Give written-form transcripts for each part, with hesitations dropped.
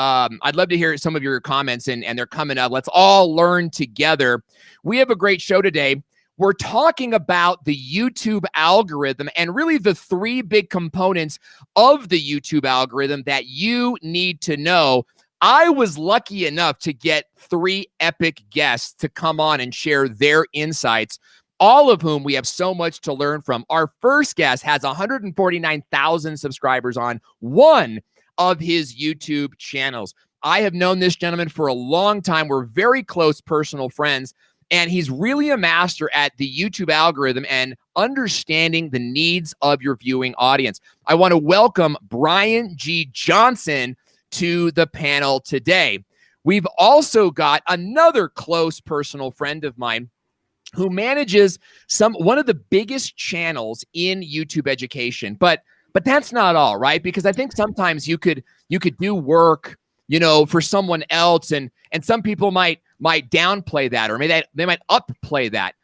I'd love to hear some of your comments, and they're coming up. Let's all learn together. We have a great show today. We're talking about the YouTube algorithm and really the three big components of the YouTube algorithm that you need to know. I was lucky enough to get three epic guests to come on and share their insights, all of whom we have so much to learn from. Our first guest has 149,000 subscribers on one of his YouTube channels. I have known this gentleman for a long time. We're very close personal friends. And he's really a master at the YouTube algorithm and understanding the needs of your viewing audience. I want to welcome Brian G. Johnson to the panel today. We've also got another close personal friend of mine who manages one of the biggest channels in YouTube education. But that's not all, right? Because I think sometimes you could do work, for someone else, and some people might downplay that, or maybe they might upplay that.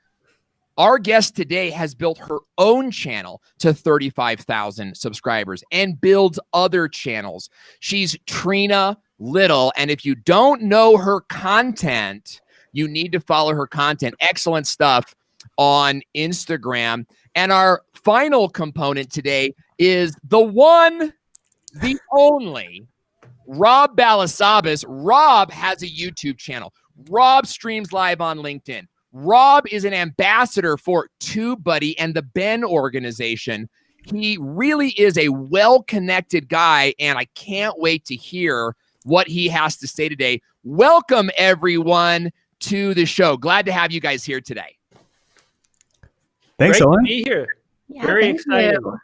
Our guest today has built her own channel to 35,000 subscribers and builds other channels. She's Trina Little, and if you don't know her content, you need to follow her content. Excellent stuff on Instagram. And our final component today is the one, the only, Rob Balasabas. Rob has a YouTube channel. Rob streams live on LinkedIn. Rob is an ambassador for Tubebuddy and the Ben organization. He really is a well-connected guy, and I can't wait to hear what he has to say today. Welcome, everyone, to the show. Glad to have you guys here today. Thanks, Great Owen. to be here. Yeah, Very excited. Well,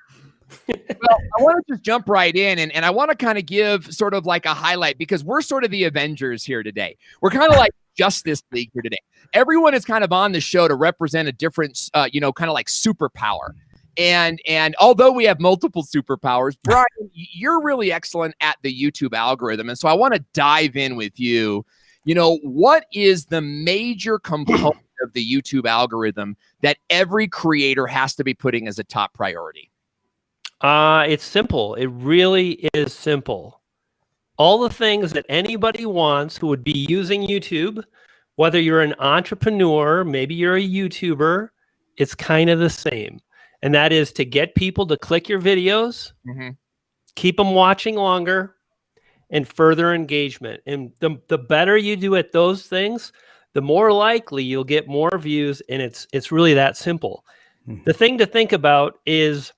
I want to just jump right in, and I want to kind of give sort of like a highlight, because we're sort of the Avengers here today. We're kind of like Justice League here today. Everyone is kind of on the show to represent a different, kind of like superpower. And although we have multiple superpowers, Brian, you're really excellent at the YouTube algorithm. And so I want to dive in with you. What is the major component of the YouTube algorithm that every creator has to be putting as a top priority? It's simple. It really is simple. All the things that anybody wants who would be using YouTube, whether you're an entrepreneur, maybe you're a YouTuber, it's kind of the same. And that is to get people to click your videos, keep them watching longer, and further engagement. And the better you do at those things, the more likely you'll get more views. And it's really that simple. The thing to think about is,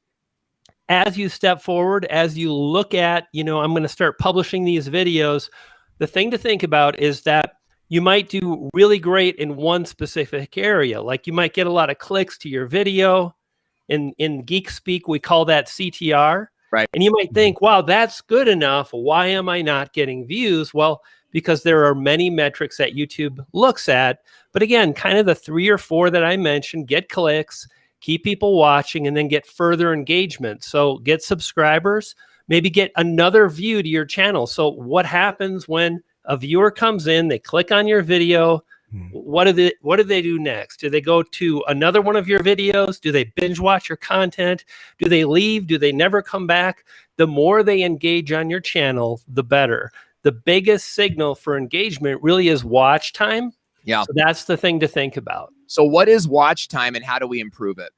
as you step forward, as you look at, I'm going to start publishing these videos, the thing to think about is that you might do really great in one specific area. Like you might get a lot of clicks to your video. In geek speak, we call that CTR. Right. And you might think, wow, that's good enough. Why am I not getting views? Well, because there are many metrics that YouTube looks at. But again, kind of the 3 or 4 that I mentioned: get clicks, keep people watching, and then get further engagement. So get subscribers, maybe get another view to your channel. So what happens when a viewer comes in, they click on your video? What do they do next? Do they go to another one of your videos? Do they binge watch your content? Do they leave? Do they never come back? The more they engage on your channel, the better. The biggest signal for engagement really is watch time. Yeah. So that's the thing to think about. So what is watch time, and how do we improve it?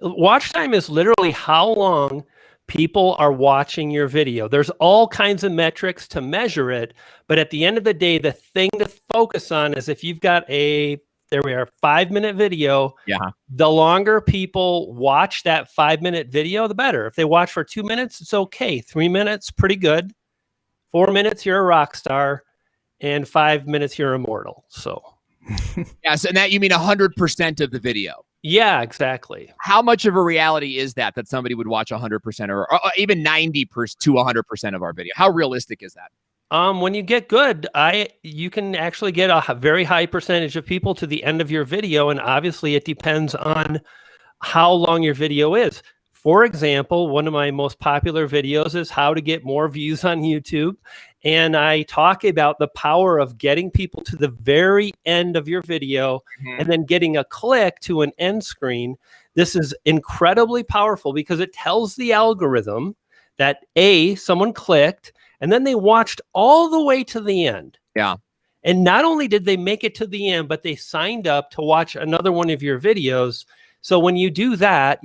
Watch time is literally how long people are watching your video. There's all kinds of metrics to measure it, but at the end of the day, the thing to focus on is if you've got a 5-minute video, the longer people watch that 5-minute video, the better. If they watch for 2 minutes, it's okay. 3 minutes, pretty good. 4 minutes, you're a rock star. And 5 minutes, you're immortal. So yeah, so that you mean 100% of the video? Yeah, exactly. How much of a reality is that somebody would watch 100% or even 90% to 100% of our video? How realistic is that? When you get good, you can actually get a very high percentage of people to the end of your video, and obviously it depends on how long your video is. For example, one of my most popular videos is how to get more views on YouTube. And I talk about the power of getting people to the very end of your video and then getting a click to an end screen. This is incredibly powerful because it tells the algorithm that A, someone clicked, and then they watched all the way to the end. Yeah. And not only did they make it to the end, but they signed up to watch another one of your videos. So when you do that,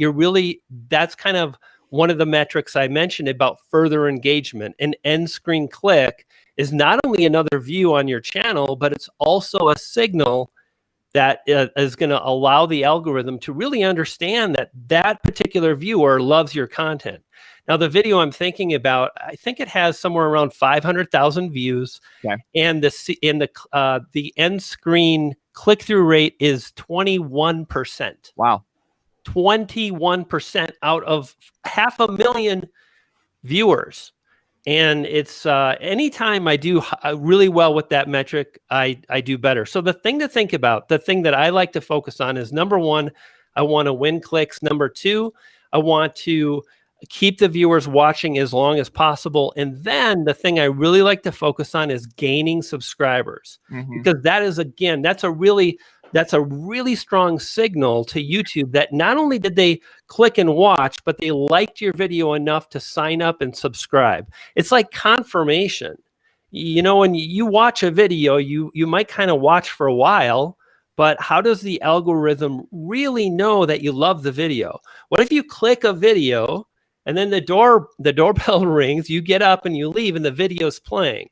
that's kind of one of the metrics I mentioned about further engagement. An end screen click is not only another view on your channel, but it's also a signal that is going to allow the algorithm to really understand that that particular viewer loves your content. Now, the video I'm thinking about, I think it has somewhere around 500,000 views, and the end screen click-through rate is 21%. Wow. 21% out of 500,000 viewers. And it's anytime I do really well with that metric, I do better. So the thing to think about, the thing that I like to focus on is, number one, I want to win clicks. Number two, I want to keep the viewers watching as long as possible. And then the thing I really like to focus on is gaining subscribers, because that is, again, that's a really strong signal to YouTube that not only did they click and watch, but they liked your video enough to sign up and subscribe. It's like confirmation. You know, when you watch a video, you might kind of watch for a while, but how does the algorithm really know that you love the video? What if you click a video and then the doorbell rings, you get up and you leave and the video's playing?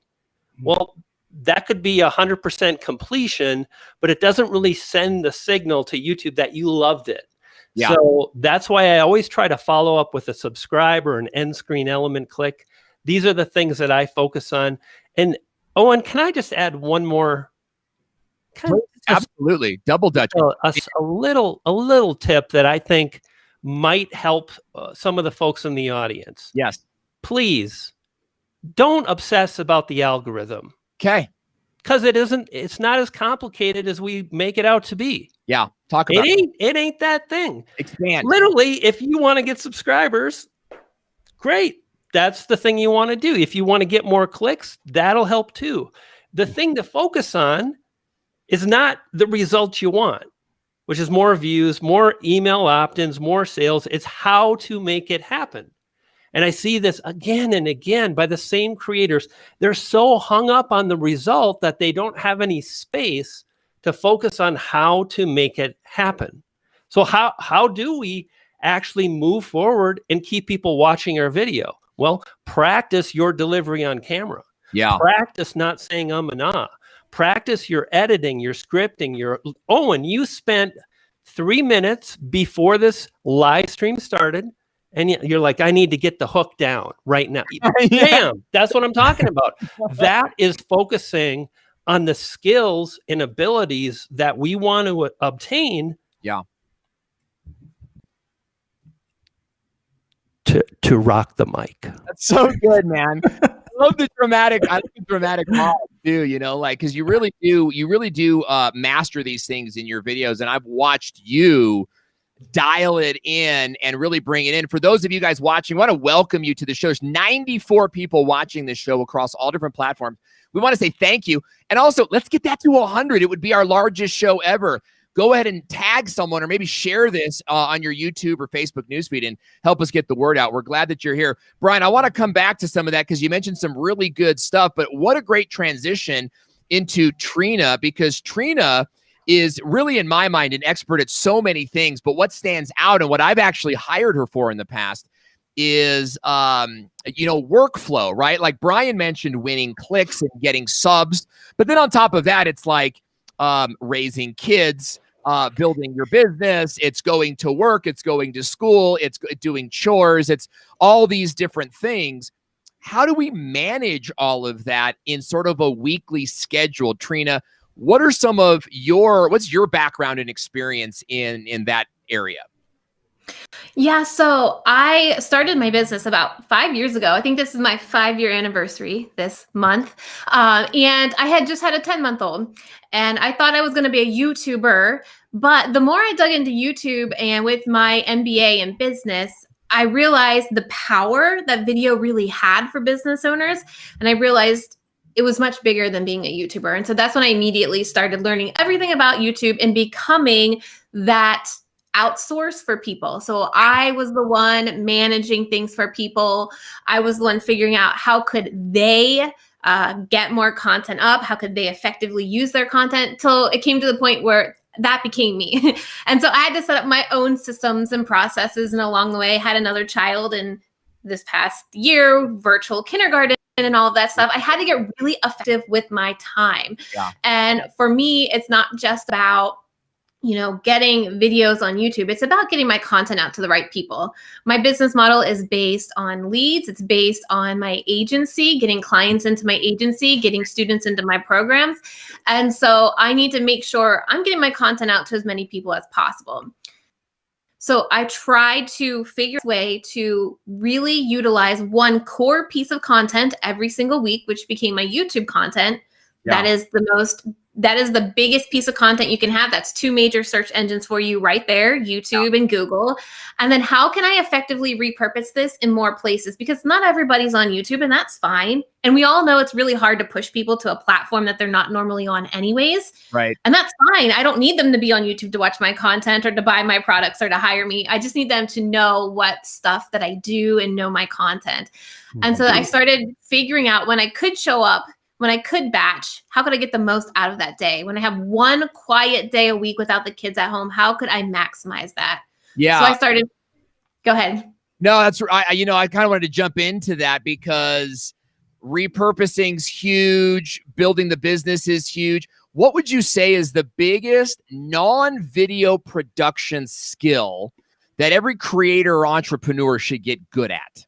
Well, that could be 100% completion, but it doesn't really send the signal to YouTube that you loved it. Yeah. So that's why I always try to follow up with a subscribe or an end screen element click. These are the things that I focus on. And Owen, can I just add one more? Absolutely. Double Dutch. A little tip that I think might help some of the folks in the audience. Yes. Please don't obsess about the algorithm. Okay. Because it's not as complicated as we make it out to be. Yeah. Talk about it. It ain't that thing. Expand. Literally, if you want to get subscribers, great. That's the thing you want to do. If you want to get more clicks, that'll help too. The thing to focus on is not the results you want, which is more views, more email opt-ins, more sales. It's how to make it happen. And I see this again and again by the same creators. They're so hung up on the result that they don't have any space to focus on how to make it happen. So how do we actually move forward and keep people watching our video? Well, practice your delivery on camera. Yeah. Practice not saying and ah. Practice your editing, your scripting, Owen, you spent 3 minutes before this live stream started, and you're like, I need to get the hook down right now. Bam! That's what I'm talking about. That is focusing on the skills and abilities that we want to obtain. Yeah. To rock the mic. That's so good, man. I love the dramatic pause too, you know, like, because you really do master these things in your videos, and I've watched you dial it in and really bring it in. For those of you guys watching, I want to welcome you to the show. There's 94 people watching this show across all different platforms. We want to say thank you, and also let's get that to 100. It would be our largest show ever. Go ahead and tag someone, or maybe share this on your YouTube or Facebook newsfeed and help us get the word out. We're glad that you're here. Brian, I want to come back to some of that because you mentioned some really good stuff, but what a great transition into Trina, because Trina is really, in my mind, an expert at so many things, but what stands out and what I've actually hired her for in the past is, workflow, right? Like Brian mentioned, winning clicks and getting subs, but then on top of that, it's like, raising kids, building your business, it's going to work, it's going to school, it's doing chores, it's all these different things. How do we manage all of that in sort of a weekly schedule? Trina, what's your background and experience in that area? Yeah, so I started my business about 5 years ago. I think this is my 5-year anniversary this month. And I had just had a 10-month-old, and I thought I was going to be a YouTuber. But the more I dug into YouTube and with my MBA in business, I realized the power that video really had for business owners. And I realized it was much bigger than being a YouTuber. And so that's when I immediately started learning everything about YouTube and becoming that outsource for people. So I was the one managing things for people. I was the one figuring out how could they get more content up? How could they effectively use their content? Till it came to the point where that became me. And so I had to set up my own systems and processes. And along the way, I had another child in this past year, virtual kindergarten and all of that stuff. I had to get really effective with my time. Yeah. And for me, it's not just about getting videos on YouTube. It's about getting my content out to the right people. My business model is based on leads. It's based on my agency, getting clients into my agency, getting students into my programs. And so I need to make sure I'm getting my content out to as many people as possible. So I tried to figure a way to really utilize one core piece of content every single week, which became my YouTube content. Yeah. That is the biggest piece of content you can have. That's 2 major search engines for you right there, YouTube and Google. And then how can I effectively repurpose this in more places? Because not everybody's on YouTube, and that's fine. And we all know it's really hard to push people to a platform that they're not normally on anyways. Right. And that's fine. I don't need them to be on YouTube to watch my content or to buy my products or to hire me. I just need them to know what stuff that I do and know my content. And so I started figuring out when I could show up, when I could batch, how could I get the most out of that day? When I have one quiet day a week without the kids at home, how could I maximize that? Yeah. So I started, go ahead. No, that's right. I kind of wanted to jump into that because repurposing's huge. Building the business is huge. What would you say is the biggest non-video production skill that every creator or entrepreneur should get good at?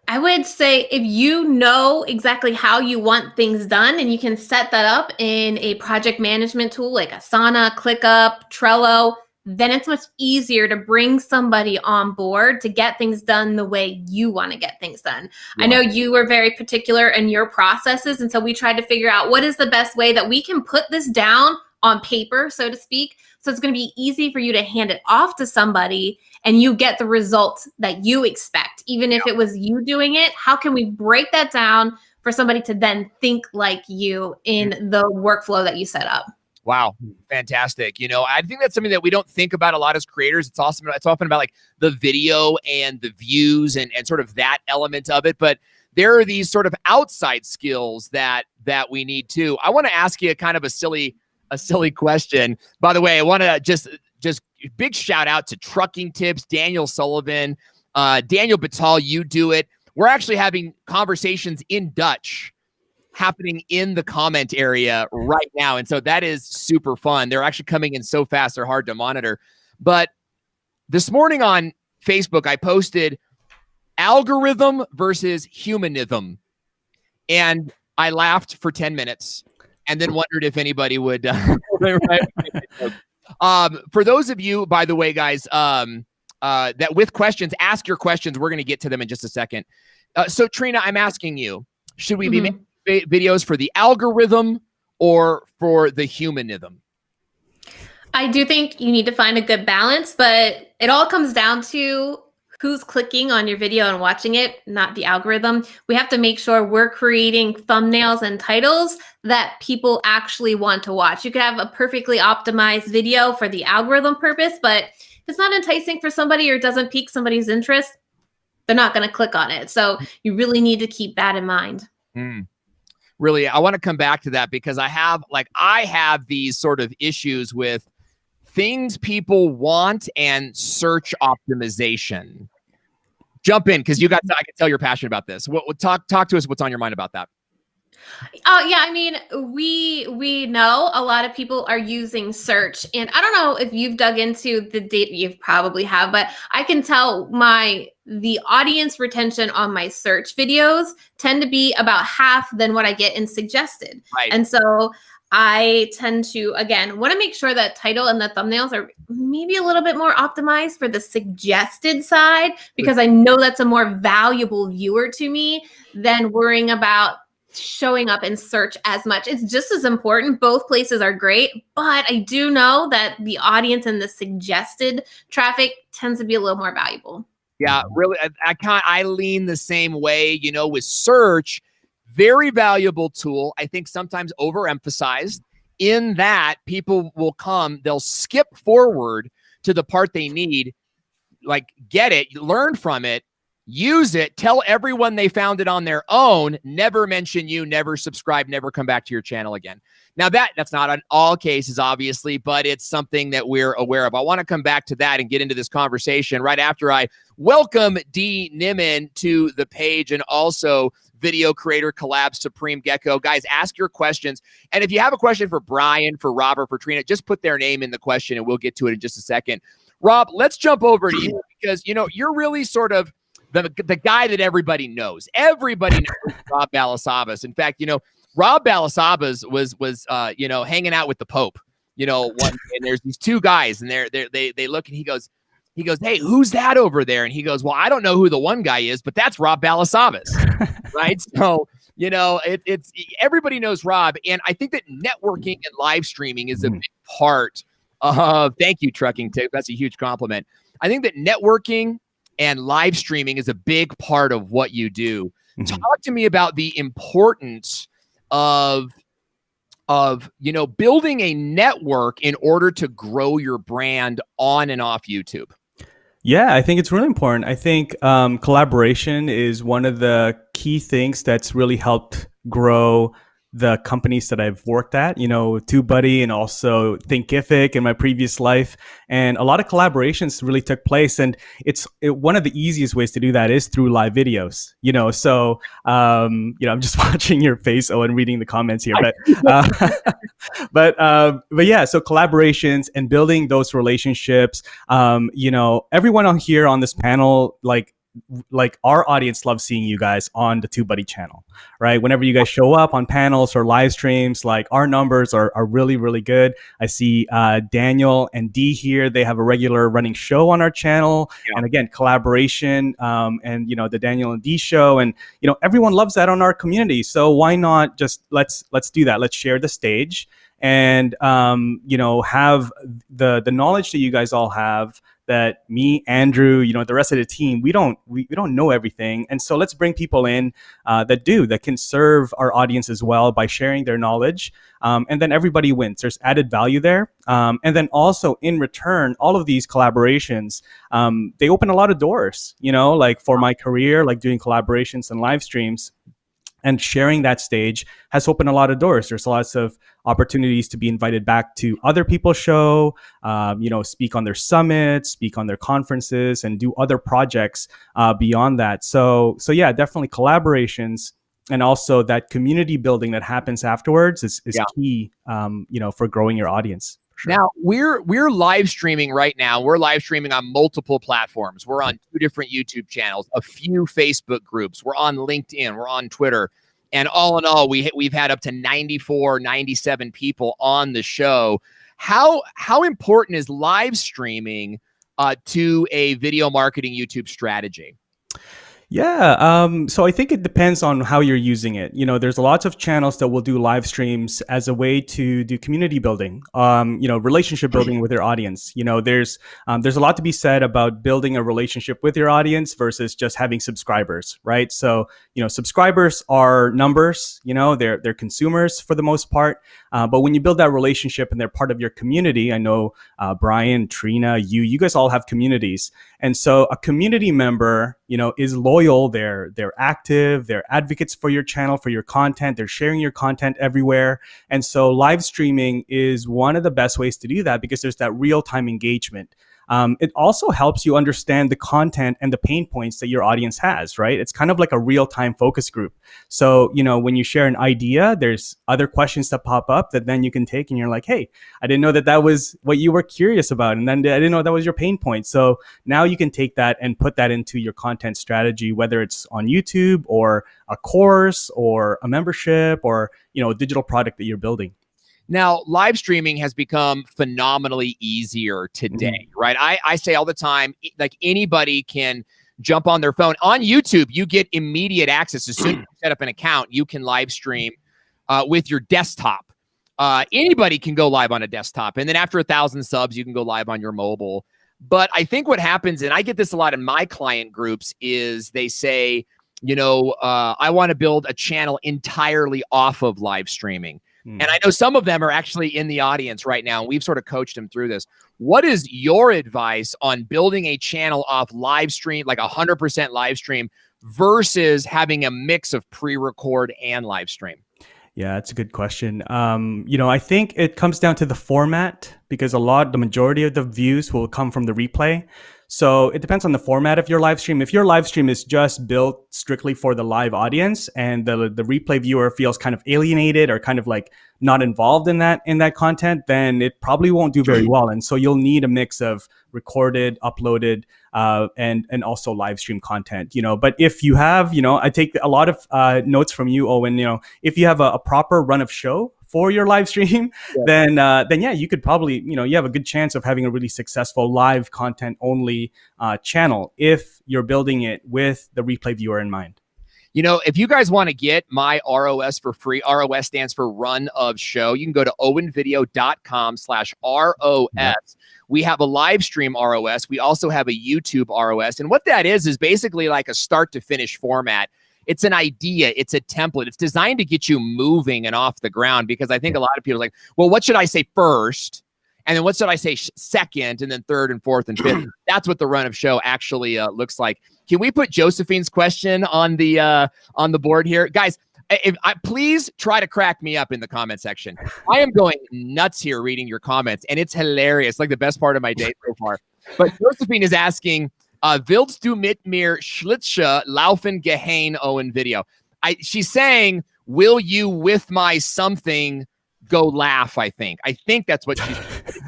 I would say if you know exactly how you want things done and you can set that up in a project management tool like Asana, ClickUp, Trello, then it's much easier to bring somebody on board to get things done the way you want to get things done. Yeah. I know you were very particular in your processes. And so we tried to figure out what is the best way that we can put this down on paper, so to speak. So it's going to be easy for you to hand it off to somebody and you get the results that you expect. Even if it was you doing it, how can we break that down for somebody to then think like you in the workflow that you set up? Wow. Fantastic. I think that's something that we don't think about a lot as creators. It's awesome. It's often about like the video and the views and sort of that element of it. But there are these sort of outside skills that we need too. I want to ask you kind of a silly question. By the way, I want to just big shout out to Trucking Tips, Daniel Sullivan, Daniel Batal, you do it. We're actually having conversations in Dutch happening in the comment area right now. And so that is super fun. They're actually coming in so fast, they're hard to monitor. But this morning on Facebook, I posted algorithm versus humanism. And I laughed for 10 minutes and then wondered if anybody would. For those of you, by the way, guys, that with questions, ask your questions. We're going to get to them in just a second. So Trina, I'm asking you, should we be making videos for the algorithm or for the humanism? I do think you need to find a good balance, but it all comes down to who's clicking on your video and watching it, not the algorithm. We have to make sure we're creating thumbnails and titles that people actually want to watch. You could have a perfectly optimized video for the algorithm purpose, but if it's not enticing for somebody or it doesn't pique somebody's interest, they're not going to click on it. So you really need to keep that in mind. Really, I want to come back to that because I have these sort of issues with things people want and search optimization. Jump in because I can tell you're passionate about this. Talk to us. What's on your mind about that? Yeah, I mean, we know a lot of people are using search, and I don't know if you've dug into the data. You probably have, but I can tell the audience retention on my search videos tend to be about half than what I get in suggested. Right. And so I tend to, again, want to make sure that title and the thumbnails are maybe a little bit more optimized for the suggested side, because I know that's a more valuable viewer to me than worrying about showing up in search as much. It's just as important. Both places are great, but I do know that the audience and the suggested traffic tends to be a little more valuable. Yeah, really. I lean the same way, with search. Very valuable tool. I think sometimes overemphasized in that, people will come, they'll skip forward to the part they need, like get it, learn from it, use it, tell everyone they found it on their own, never mention you, never subscribe, never come back to your channel again. Now that's not on all cases, obviously, but it's something that we're aware of. I want to come back to that and get into this conversation right after I welcome D. Niman to the page, and also video creator collab Supreme Gecko. Guys, ask your questions. And if you have a question for Brian, for Robert, for Trina, just put their name in the question and we'll get to it in just a second. Rob, let's jump over to you because, you know, you're really sort of the guy that everybody knows. Everybody knows Rob Balasabas. In fact, you know, Rob Balasabas was you know, hanging out with the Pope, you know, and there's these two guys, and they look, and he goes, hey, who's that over there? And he goes, well, I don't know who the one guy is, but that's Rob Balasabas, right? So, you know, it's everybody knows Rob, and I think that networking and live streaming is a big part of. Thank you, Trucking Tip. That's a huge compliment. I think that networking and live streaming is a big part of what you do. Talk to me about the importance of you know, building a network in order to grow your brand on and off YouTube. Yeah, I think it's really important. I think collaboration is one of the key things that's really helped grow the companies that I've worked at, you know, Tubebuddy and also Thinkific in my previous life. And a lot of collaborations really took place. And one of the easiest ways to do that is through live videos, you know. So, you know, I'm just watching your face, Owen, reading the comments here. But yeah, so collaborations and building those relationships, you know, everyone on here on this panel, like our audience loves seeing you guys on the Tubebuddy channel, right? Whenever you guys show up on panels or live streams, like our numbers are really, really good. I see Daniel and Dee here. They have a regular running show on our channel. Yeah. And again, collaboration and, you know, the Daniel and Dee show. And, you know, everyone loves that on our community. So why not just let's do that. Let's share the stage and, you know, have the knowledge that you guys all have, that me, Andrew, you know, the rest of the team, we don't know everything. And so let's bring people in that can serve our audience as well by sharing their knowledge. And then everybody wins. There's added value there. And then also in return, all of these collaborations, they open a lot of doors, you know, like for my career, like doing collaborations and live streams. And sharing that stage has opened a lot of doors. There's lots of opportunities to be invited back to other people's show, you know, speak on their summits, speak on their conferences, and do other projects beyond that. So yeah, definitely collaborations and also that community building that happens afterwards is key, you know, for growing your audience. Sure. Now we're live streaming right now. We're live streaming on multiple platforms. We're on 2 different YouTube channels, a few Facebook groups. We're on LinkedIn. We're on Twitter. And all in all, we've had up to 94, 97 people on the show. How important is live streaming to a video marketing YouTube strategy? Yeah, so I think it depends on how you're using it. You know, there's lots of channels that will do live streams as a way to do community building, you know, relationship building with your audience. You know, there's a lot to be said about building a relationship with your audience versus just having subscribers, right? So, you know, subscribers are numbers, you know, they're consumers for the most part. But when you build that relationship and they're part of your community, I know Brian, Trina, you guys all have communities. And so a community member, you know, is loyal, they're active, they're advocates for your channel, for your content, they're sharing your content everywhere. And so live streaming is one of the best ways to do that because there's that real-time engagement. It also helps you understand the content and the pain points that your audience has, right? It's kind of like a real-time focus group. So, you know, when you share an idea, there's other questions that pop up that then you can take and you're like, hey, I didn't know that was what you were curious about. And then I didn't know that was your pain point. So now you can take that and put that into your content strategy, whether it's on YouTube or a course or a membership or, you know, a digital product that you're building. Now, live streaming has become phenomenally easier today, right? I say all the time, like anybody can jump on their phone. On YouTube, you get immediate access. As soon as you set up an account, you can live stream with your desktop. Anybody can go live on a desktop. And then after 1,000 subs, you can go live on your mobile. But I think what happens, and I get this a lot in my client groups, is they say, you know, I want to build a channel entirely off of live streaming. And I know some of them are actually in the audience right now, and we've sort of coached them through this. What is your advice on building a channel off live stream, like 100% live stream, versus having a mix of pre-record and live stream? Yeah, that's a good question. I think it comes down to the format, because the majority of the views will come from the replay. So it depends on the format of your live stream. If your live stream is just built strictly for the live audience and the replay viewer feels kind of alienated or kind of like not involved in that content, then it probably won't do very well. And so you'll need a mix of recorded, uploaded, and also live stream content. But if you have, I take a lot of notes from you, Owen. If you have a proper run of show for your live stream, then yeah, you could probably, you have a good chance of having a really successful live content only channel if you're building it with the replay viewer in mind. If you guys want to get my ROS for free, ROS stands for run of show. You can go to owenvideo.com/ROS. Yeah. We have a live stream ROS. We also have a YouTube ROS. And what that is basically like a start to finish format. It's an idea. It's a template. It's designed to get you moving and off the ground, because I think a lot of people are like, well, what should I say first? And then what should I say second, and then third and fourth and fifth? That's what the run of show actually looks like. Can we put Josephine's question on the board here? Guys, please try to crack me up in the comment section. I am going nuts here reading your comments, and it's hilarious. Like the best part of my day so far. But Josephine is asking, willst du mit mir Schlittschuh laufen gehen, Owen video? She's saying, will you with my something go laugh? I think that's what she's.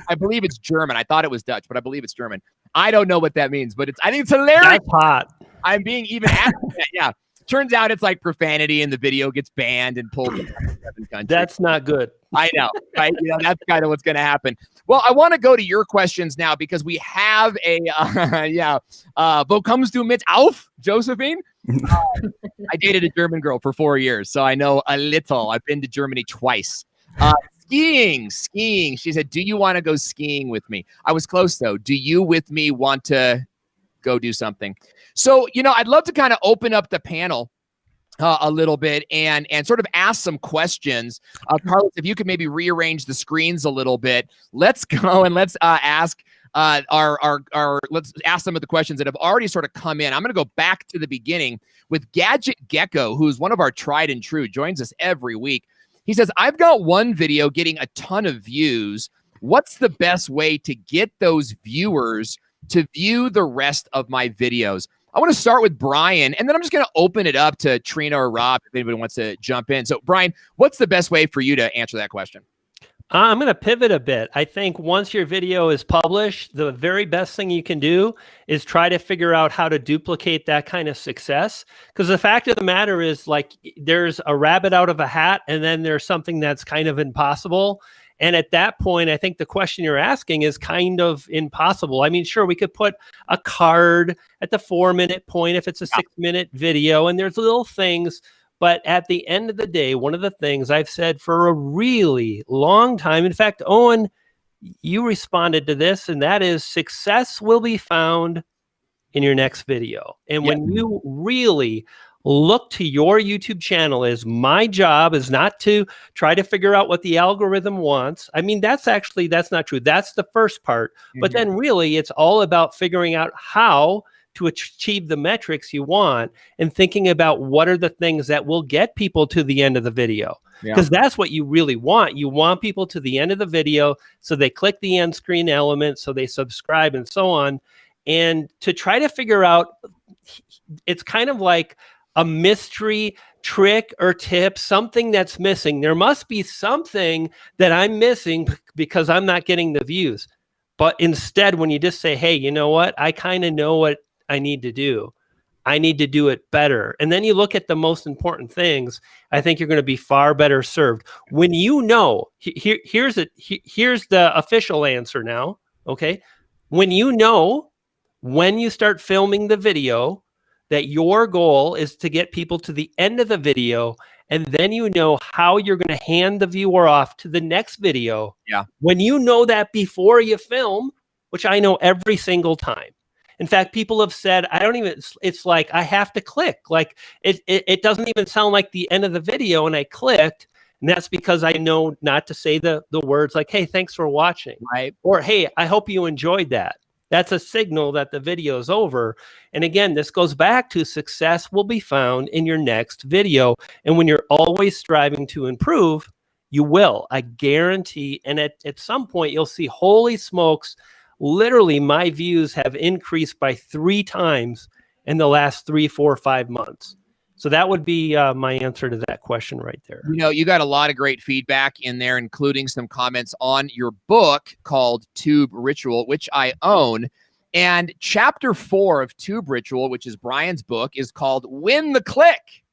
I believe it's German. I thought it was Dutch, but I believe it's German. I don't know what that means, but I think it's hilarious. That's hot. I'm being even asked that. Yeah. Turns out it's like profanity, and the video gets banned and pulled from 7 countries. That's not good. I know, right? That's kind of what's going to happen. Well, I want to go to your questions now, because we have a wo kommst du mit auf, Josephine? I dated a German girl for 4 years, so I know a little. I've been to Germany twice. Skiing. She said, do you want to go skiing with me? I was close, though. Do you with me want to go do something? So, I'd love to kind of open up the panel a little bit and sort of ask some questions. Carlos, if you could maybe rearrange the screens a little bit, let's go and let's ask let's ask some of the questions that have already sort of come in. I'm going to go back to the beginning with Gadget Gecko, who's one of our tried and true, joins us every week. He says, I've got one video getting a ton of views. What's the best way to get those viewers to view the rest of my videos? I want to start with Brian, and then I'm just going to open it up to Trina or Rob if anybody wants to jump in. So, Brian, what's the best way for you to answer that question? I'm going to pivot a bit. I think once your video is published, the very best thing you can do is try to figure out how to duplicate that kind of success. Because the fact of the matter is, like, there's a rabbit out of a hat, and then there's something that's kind of impossible. And at that point, I think the question you're asking is kind of impossible. I mean, sure, we could put a card at the 4-minute point if it's a 6-minute video, and there's little things. But at the end of the day, one of the things I've said for a really long time, in fact, Owen, you responded to this, and that is success will be found in your next video. And when you really look to your YouTube channel as my job is not to try to figure out what the algorithm wants. I mean, that's not true. That's the first part. But then really it's all about figuring out how to achieve the metrics you want and thinking about what are the things that will get people to the end of the video. Because that's what you really want. You want people to the end of the video so they click the end screen element, so they subscribe and so on. And to try to figure out, it's kind of like a mystery trick or tip, something that's missing. There must be something that I'm missing because I'm not getting the views. But instead, when you just say, hey, you know what? I kind of know what I need to do. I need to do it better. And then you look at the most important things, I think you're going to be far better served. When you know, here's the official answer now, okay? When you know, when you start filming the video, that your goal is to get people to the end of the video, and then you know how you're going to hand the viewer off to the next video. When you know that before you film, which I know every single time. In fact, people have said, it's like I have to click. Like it doesn't even sound like the end of the video, and I clicked, And that's because I know not to say the words like, hey, thanks for watching. Right. Or, hey, I hope you enjoyed that. That's a signal that the video is over. And again, this goes back to success will be found in your next video. And when you're always striving to improve, you will. I guarantee. And at some point, you'll see, holy smokes, literally my views have increased by 3 times in the last 3, 4, 5 months. So that would be my answer to that question right there. You know, you got a lot of great feedback in there, including some comments on your book called Tube Ritual, which I own. And chapter 4 of Tube Ritual, which is Brian's book, is called Win the Click.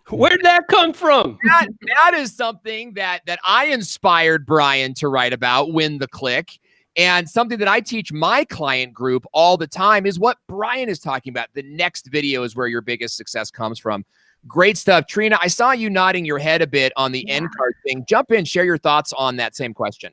Where did that come from? That is something that I inspired Brian to write about, Win the Click. And something that I teach my client group all the time is what Brian is talking about. The next video is where your biggest success comes from. Great stuff. Trina, I saw you nodding your head a bit on the end card thing. Jump in, share your thoughts on that same question.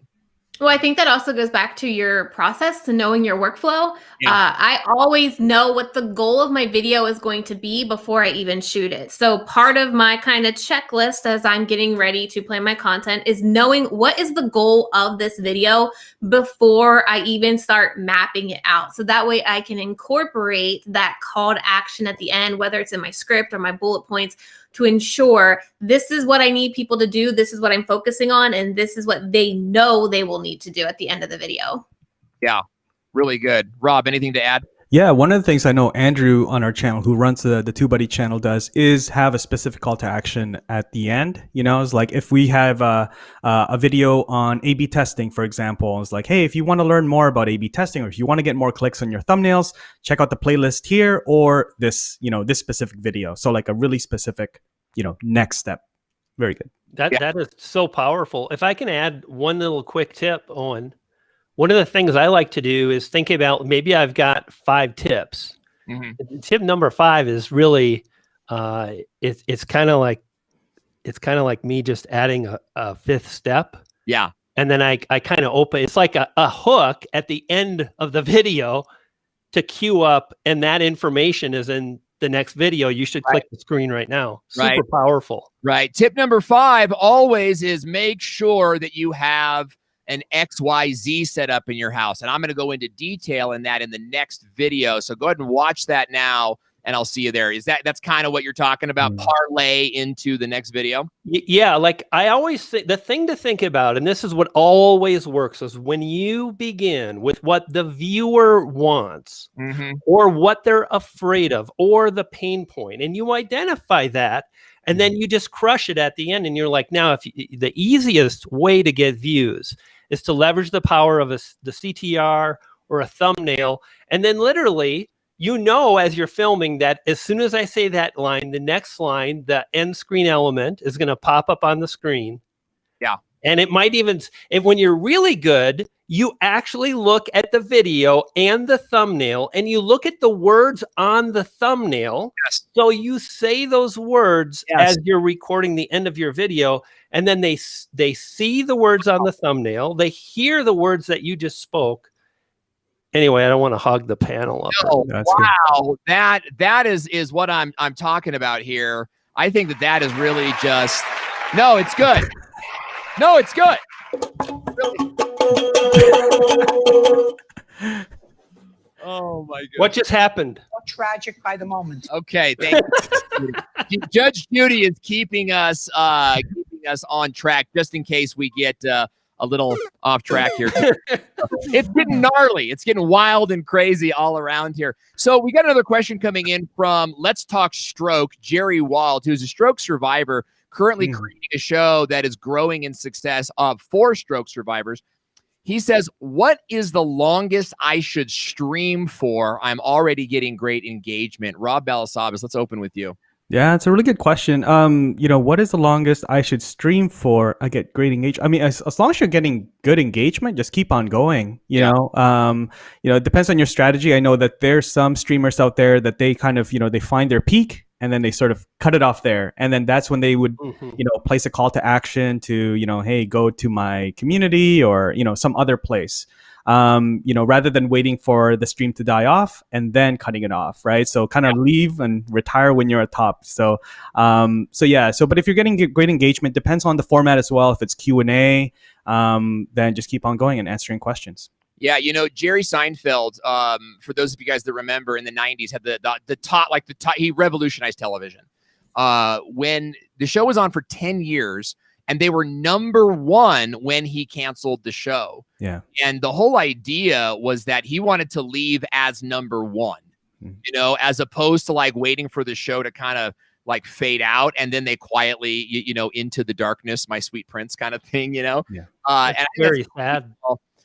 Well, I think that also goes back to your process, to knowing your workflow. I always know what the goal of my video is going to be before I even shoot it. So part of my kind of checklist as I'm getting ready to plan my content is knowing what is the goal of this video before I even start mapping it out. So that way I can incorporate that call to action at the end, whether it's in my script or my bullet points, to ensure this is what I need people to do, this is what I'm focusing on, and this is what they know they will need to do at the end of the video. Yeah, really good. Rob, anything to add? Yeah, one of the things I know Andrew on our channel, who runs the Tubebuddy channel, does is have a specific call to action at the end. You know, it's like if we have a video on A/B testing, for example, it's like, hey, if you want to learn more about A/B testing, or if you want to get more clicks on your thumbnails, check out the playlist here or this, you know, this specific video. So like a really specific, you know, next step. Very good. That is so powerful. If I can add one little quick tip, Owen. One of the things I like to do is think about, maybe I've got 5 tips. Mm-hmm. Tip number 5 is really, it's kind of like me just adding a 5th step. Yeah. And then I kind of open, it's like a hook at the end of the video to queue up, and that information is in the next video. You should click the screen right now. Super powerful. Right. Tip number 5 always is make sure that you have an XYZ setup in your house. And I'm going to go into detail in that in the next video. So go ahead and watch that now, and I'll see you there. That's kind of what you're talking about, parlay into the next video? Yeah, like I always think the thing to think about, and this is what always works, is when you begin with what the viewer wants or what they're afraid of or the pain point, and you identify that, and then you just crush it at the end, and you're like, now, the easiest way to get views is to leverage the power of the CTR or a thumbnail. And then literally, you know, as you're filming, that as soon as I say that line, the next line, the end screen element is going to pop up on the screen. Yeah. And it might even, when you're really good, you actually look at the video and the thumbnail, and you look at the words on the thumbnail. Yes. So you say those words as you're recording the end of your video, and then they see the words on the thumbnail. They hear the words that you just spoke. Anyway, I don't want to hog the panel up. Oh, wow. That is what I'm talking about here. I think that is really just, no, it's good. No, it's good. Really. Oh my God. What just happened? So tragic by the moment. Okay, thank you. Judge Judy is keeping us on track, just in case we get a little off track here. It's getting gnarly. It's getting wild and crazy all around here. So we got another question coming in from Let's Talk Stroke, Jerry Wald, who's a stroke survivor, currently creating a show that is growing in success for stroke survivors. He says, what is the longest I should stream for? I'm already getting great engagement. Rob Balasabas, let's open with you. Yeah, it's a really good question. You know, what is the longest I should stream for? I get great engagement. I mean, as long as you're getting good engagement, just keep on going. You know, it depends on your strategy. I know that there's some streamers out there that they kind of, they find their peak and then they sort of cut it off there. And then that's when they would, Mhm. place a call to action to, hey, go to my community or, some other place. Rather than waiting for the stream to die off and then cutting it off, right? So kind of leave and retire when you're at top. But if you're getting great engagement, depends on the format as well. If it's Q&A, then just keep on going and answering questions. Yeah, Jerry Seinfeld, for those of you guys that remember, in the 90s, had the top, he revolutionized television. When the show was on for 10 years, and they were #1 when he canceled the show. Yeah. And the whole idea was that he wanted to leave as #1, as opposed to like waiting for the show to kind of like fade out and then they quietly, into the darkness, my sweet prince kind of thing, Yeah. That's very sad.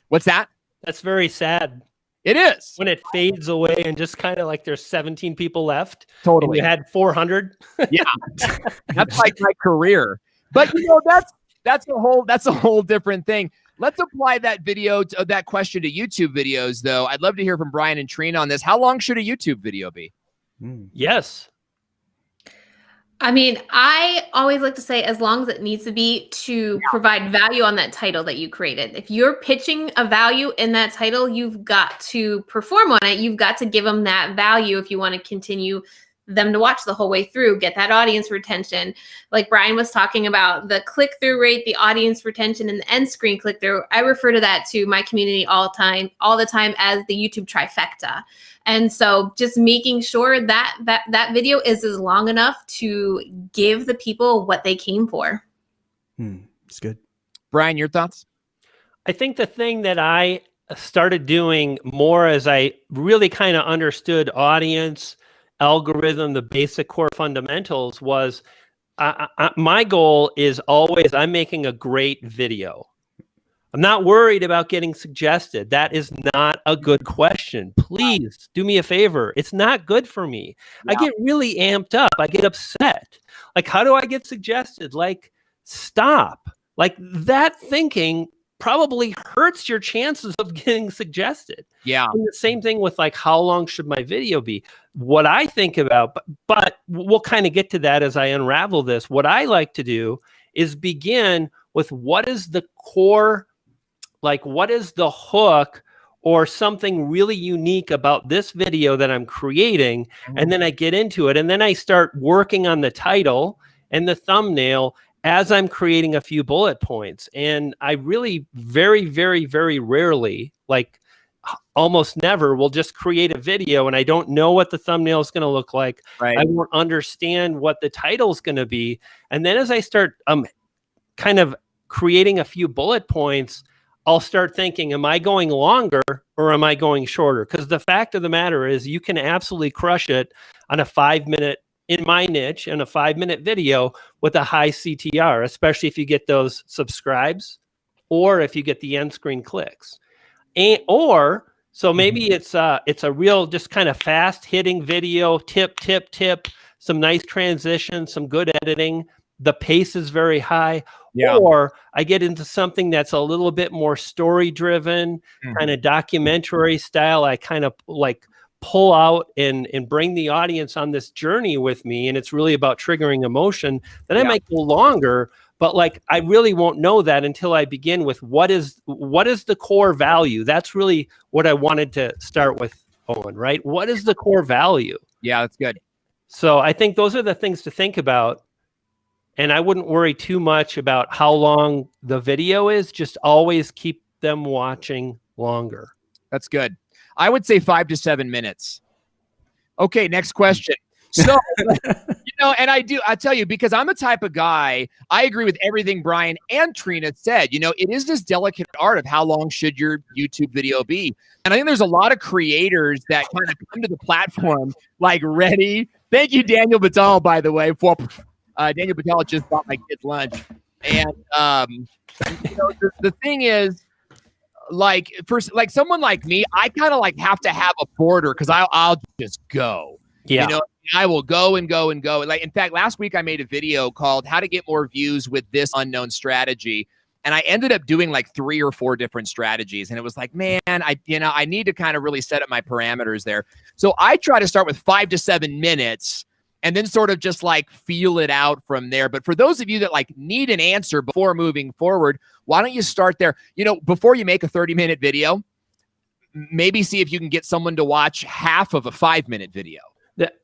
What's that? That's very sad. It is. When it fades away and just kind of like there's 17 people left. Totally. And you had 400. Yeah. That's like my career. But that's a whole different thing. Let's apply that question to YouTube videos, though. I'd love to hear from Brian and Trina on this. How long should a YouTube video be? Yes. I mean, I always like to say as long as it needs to be to provide value on that title that you created. If you're pitching a value in that title, you've got to perform on it. You've got to give them that value if you want to continue them to watch the whole way through, get that audience retention. Like Brian was talking about, the click-through rate, the audience retention, and the end screen click-through. I refer to that to my community all the time as the YouTube trifecta. And so just making sure that video is long enough to give the people what they came for. It's good. Brian, your thoughts? I think the thing that I started doing more as I really kind of understood audience, algorithm, the basic core fundamentals was my goal is always I'm making a great video. I'm not worried about getting suggested. That is not a good question. Please do me a favor. It's not good for me. Yeah. I get really amped up. I get upset. Like, how do I get suggested? Like, stop. Like, that thinking probably hurts your chances of getting suggested. Yeah. And the same thing with like, how long should my video be? What I think about, but we'll kind of get to that as I unravel this. What I like to do is begin with what is the core, like what is the hook or something really unique about this video that I'm creating. And then I get into it. And then I start working on the title and the thumbnail as I'm creating a few bullet points. And I really very, very, very rarely, like almost never, will just create a video and I don't know what the thumbnail is going to look like. Right. I won't understand what the title is going to be. And then as I start kind of creating a few bullet points, I'll start thinking, am I going longer or am I going shorter? Because the fact of the matter is you can absolutely crush it on a 5-minute, in my niche, in a 5-minute video with a high CTR, especially if you get those subscribes or if you get the end screen clicks. So maybe it's a real just kind of fast hitting video, tip, some nice transition, some good editing. The pace is very high. Yeah. Or I get into something that's a little bit more story driven, kind of documentary style. I kind of like pull out and bring the audience on this journey with me. And it's really about triggering emotion. Then I might go longer, but like, I really won't know that until I begin with what is the core value. That's really what I wanted to start with, Owen, right? What is the core value? Yeah, that's good. So I think those are the things to think about. And I wouldn't worry too much about how long the video is. Just always keep them watching longer. That's good. I would say 5 to 7 minutes. Okay, next question. So, and I tell you, because I'm the type of guy, I agree with everything Brian and Trina said. It is this delicate art of how long should your YouTube video be. And I think there's a lot of creators that kind of come to the platform like ready. Thank you, Daniel Batal, by the way, for Daniel Batal just bought my kid's lunch. And the thing is, like for like someone like me, I kind of like have to have a border because I'll just go. Yeah. I will go and go and go. Like, in fact, last week I made a video called How to Get More Views with This Unknown Strategy. And I ended up doing like 3 or 4 different strategies. And it was like, man, I need to kind of really set up my parameters there. So I try to start with 5 to 7 minutes. and then sort of just like feel it out from there. But for those of you that like need an answer before moving forward, why don't you start there? You know, before you make a 30-minute video, maybe see if you can get someone to watch half of a 5-minute video.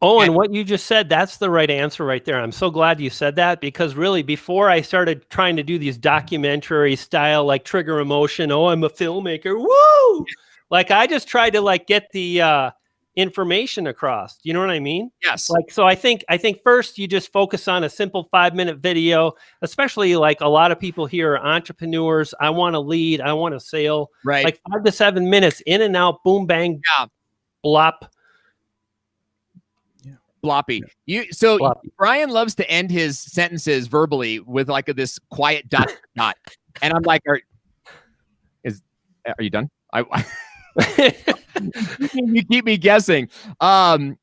Owen, what you just said, that's the right answer right there. I'm so glad you said that, because really before I started trying to do these documentary style, like trigger emotion, oh, I'm a filmmaker, woo! Like I just tried to like get the information across. You know what I mean? Yes. Like, so I think first you just focus on a simple 5-minute video, especially like a lot of people here are entrepreneurs. I want to lead, I want to sell. Right. Like 5 to 7 minutes, in and out, boom, bang, blop. Bloppy. Bloppy. Brian loves to end his sentences verbally with like this quiet dot. And I'm like, are you done? You keep me guessing. Larry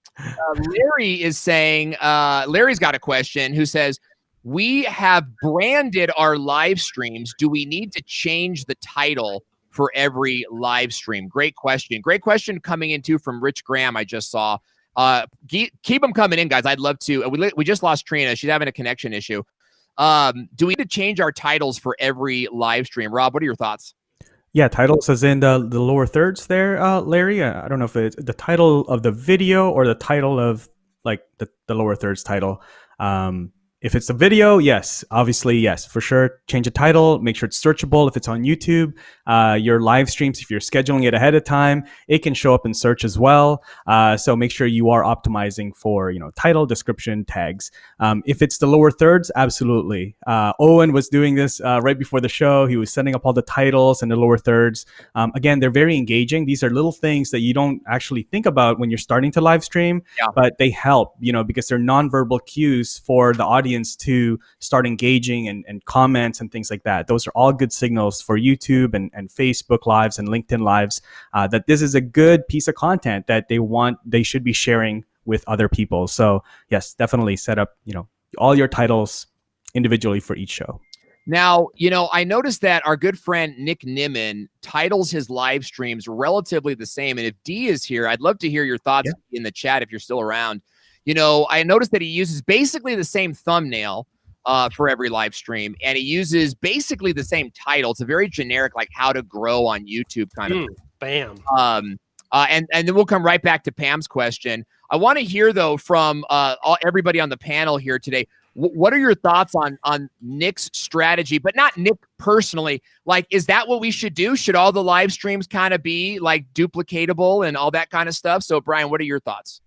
is saying, Larry's got a question who says, we have branded our live streams. Do we need to change the title for every live stream? Great question. Great question coming in too from Rich Graham. I just saw. Keep them coming in, guys. I'd love to. We just lost Trina. She's having a connection issue. Do we need to change our titles for every live stream? Rob, what are your thoughts? Yeah, titles as in the lower thirds there, Larry. I don't know if it's the title of the video or the title of like the lower thirds title. If it's a video, yes, obviously, yes, for sure. Change the title, make sure it's searchable. If it's on YouTube, your live streams, if you're scheduling it ahead of time, it can show up in search as well. So make sure you are optimizing for, title, description, tags. If it's the lower thirds, absolutely. Owen was doing this right before the show. He was setting up all the titles and the lower thirds. Again, they're very engaging. These are little things that you don't actually think about when you're starting to live stream, but they help, because they're nonverbal cues for the audience to start engaging and comments and things like that. Those are all good signals for YouTube and Facebook lives and LinkedIn lives that this is a good piece of content that they should be sharing with other people. So yes, definitely set up, all your titles individually for each show. Now, I noticed that our good friend Nick Nimmin titles his live streams relatively the same. And if Dee is here, I'd love to hear your thoughts in the chat if you're still around. I noticed that he uses basically the same thumbnail for every live stream, and he uses basically the same title. It's a very generic, like how to grow on YouTube kind of thing. Bam. And then we'll come right back to Pam's question. I want to hear, though, from everybody on the panel here today. What are your thoughts on Nick's strategy, but not Nick personally? Like, is that what we should do? Should all the live streams kind of be like duplicatable and all that kind of stuff? So, Brian, what are your thoughts?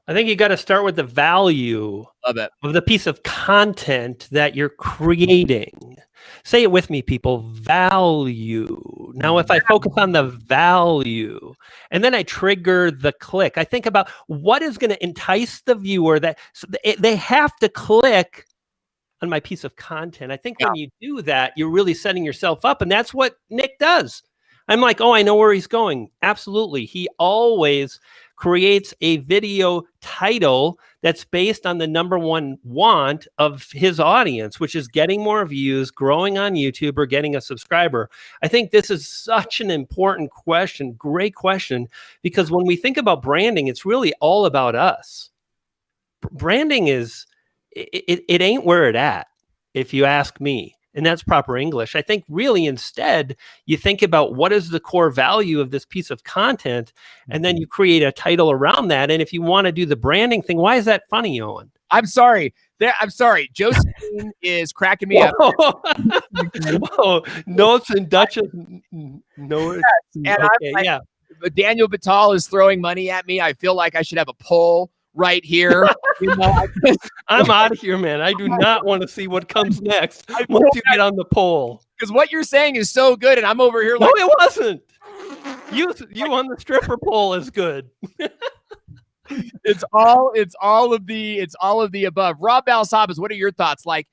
I think you got to start with the value of the piece of content that you're creating. Say it with me, people. Value. Now, if I focus on the value and then I trigger the click, I think about what is going to entice the viewer that they have to click on my piece of content. I think when you do that, you're really setting yourself up. And that's what Nick does. I'm like, oh, I know where he's going. Absolutely. He always creates a video title that's based on the number one want of his audience, which is getting more views, growing on YouTube, or getting a subscriber. I think this is such an important question, great question, because when we think about branding, it's really all about us. Branding it ain't where it at, if you ask me. And that's proper English. I think really instead, you think about what is the core value of this piece of content, and then you create a title around that. And if you want to do the branding thing, why is that funny, Owen? I'm sorry. Josephine is cracking me up. Notes and Duchess. No. Yes. And Daniel Batal is throwing money at me. I feel like I should have a poll right here. I'm out of here, man. I do not want to see what comes next once you get on the poll. Because what you're saying is so good, and I'm over here like, no, it wasn't. You on the stripper pole is good. It's all of the above. Rob Balasabas, what are your thoughts? Like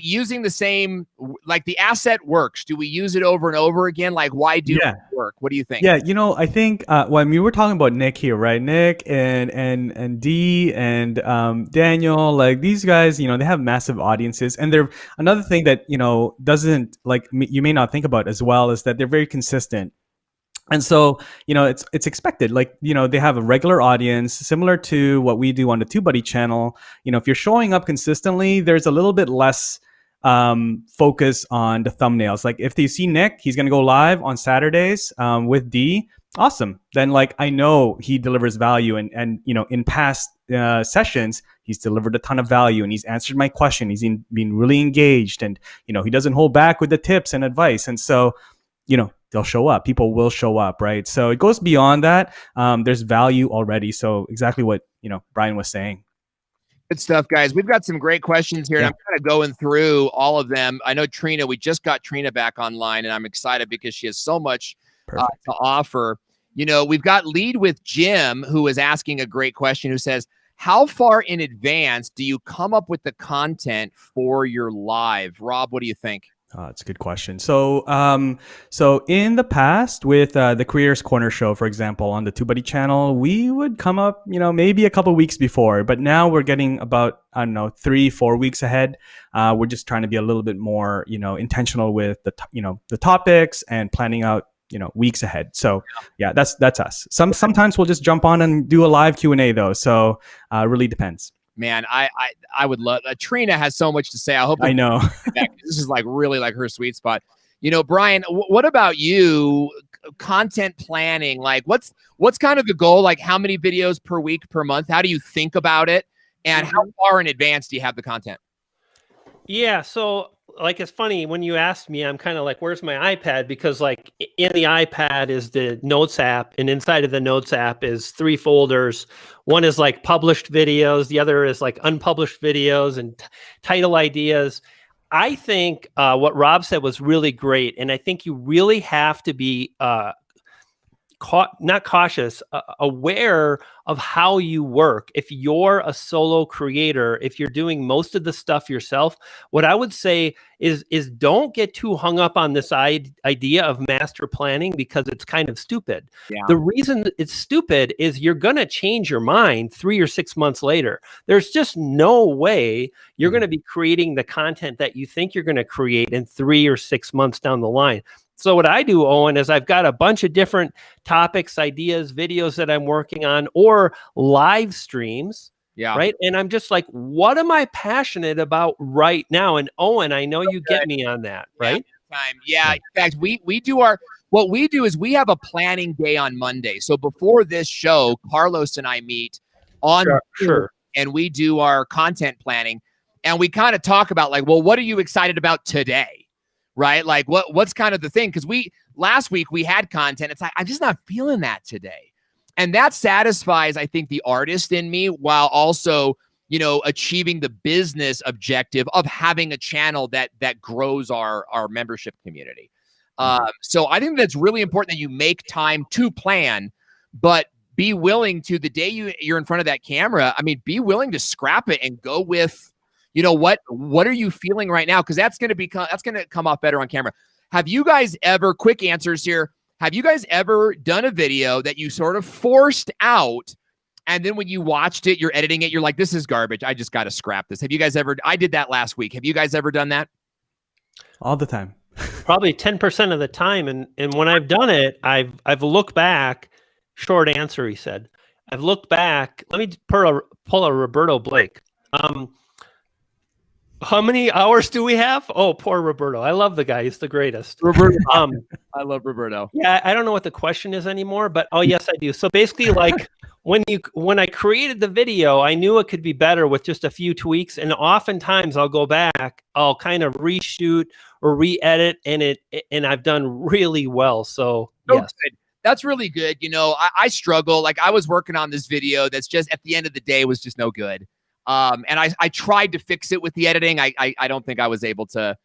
using the same, like the asset works. Do we use it over and over again? Like, why do it work? What do you think? Yeah, I think when we were talking about Nick here, right? Nick and Dee and Daniel, like these guys, they have massive audiences, and they're another thing that doesn't, like, you may not think about as well, is that they're very consistent. And so, it's expected. Like, they have a regular audience similar to what we do on the Tubebuddy channel. If you're showing up consistently, there's a little bit less focus on the thumbnails. Like if you see Nick, he's going to go live on Saturdays with D. Awesome. Then like, I know he delivers value and in past sessions, he's delivered a ton of value and he's answered my question. He's been really engaged and, he doesn't hold back with the tips and advice. And so, they'll show up. People will show up, right? So it goes beyond that. There's value already. So exactly what, Brian was saying. Good stuff, guys. We've got some great questions here, and Yeah. I'm kind of going through all of them. I know Trina, we just got Trina back online, and I'm excited because she has so much to offer. We've got Lead with Jim, who is asking a great question, who says, how far in advance do you come up with the content for your live? Rob, what do you think? That's a good question. So, so in the past with the Creators Corner show, for example, on the Tubebuddy channel, we would come up, maybe a couple weeks before. But now we're getting about 3-4 weeks ahead. We're just trying to be a little bit more, intentional with the topics and planning out, weeks ahead. So yeah, that's us. Sometimes we'll just jump on and do a live Q&A though. So really depends. Man, I would love. Trina has so much to say. I know this is like really like her sweet spot. Brian, what about you? Content planning, like what's kind of the goal? Like how many videos per week, per month? How do you think about it? And how far in advance do you have the content? Yeah, so like it's funny when you asked me, I'm kind of like, where's my iPad? Because like in the iPad is the Notes app, and inside of the Notes app is 3 folders. One is like published videos, the other is like unpublished videos and title ideas. I think what Rob said was really great, and I think you really have to be not cautious, aware of how you work. If you're a solo creator, if you're doing most of the stuff yourself, what I would say is don't get too hung up on this idea of master planning, because it's kind of stupid. Yeah. The reason it's stupid is you're going to change your mind 3 or 6 months later. There's just no way you're going to be creating the content that you think you're going to create in 3 or 6 months down the line. So what I do, Owen, is I've got a bunch of different topics, ideas, videos that I'm working on, or live streams. Yeah. Right. And I'm just like, what am I passionate about right now? And Owen, I know you get me on that, right? Yeah. In fact, we do what we do is we have a planning day on Monday. So before this show, Carlos and I meet on sure. and we do our content planning, and we kind of talk about like, well, what are you excited about today? Right? Like what's kind of the thing? Because last week we had content. It's like, I'm just not feeling that today. And that satisfies, I think, the artist in me, while also, achieving the business objective of having a channel that grows our membership community. So I think that's really important that you make time to plan, but be willing to, the day you're in front of that camera, I mean, be willing to scrap it and go with, what are you feeling right now? Because that's going to come off better on camera. Have you guys ever, quick answers here, have you guys ever done a video that you sort of forced out, and then when you watched it, you're editing it, you're like, this is garbage, I just got to scrap this? Have you guys ever? I did that last week. Have you guys ever done that? All the time. Probably 10% of the time. And when I've done it, I've looked back. Short answer, he said. I've looked back. Let me pull a Roberto Blake. How many hours do we have? Oh, poor Roberto. I love the guy. He's the greatest. Roberto. I love Roberto. Yeah, I don't know what the question is anymore, but oh yes, I do. So basically, like when I created the video, I knew it could be better with just a few tweaks. And oftentimes I'll go back, I'll kind of reshoot or re-edit, and I've done really well. So yes. Good. That's really good. I struggle. Like I was working on this video that's just at the end of the day was just no good. And I tried to fix it with the editing. I don't think I was able to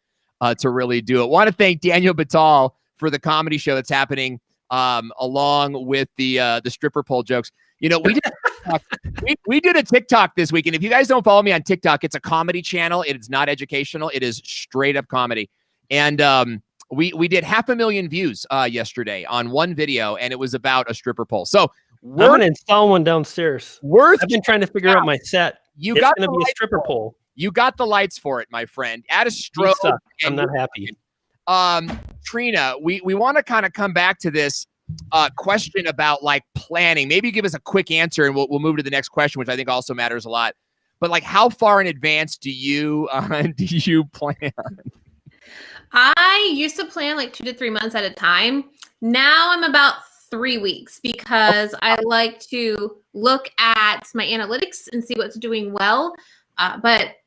really do it. Want to thank Daniel Batal for the comedy show that's happening along with the stripper pole jokes. We did a TikTok this week, and if you guys don't follow me on TikTok, it's a comedy channel. It is not educational. It is straight up comedy. And we did 500,000 views yesterday on one video, and it was about a stripper pole. So I'm gonna install one downstairs. I've been trying to figure out my set. It's going to be a stripper pole. You got the lights for it, my friend. Add a strobe. I'm not happy. Trina, we want to kind of come back to this. question about like planning. Maybe give us a quick answer, and we'll move to the next question, which I think also matters a lot. But like, how far in advance do you plan? I used to plan like 2 to 3 months at a time. Now I'm about 3 weeks because I like to look at my analytics and see what's doing well. But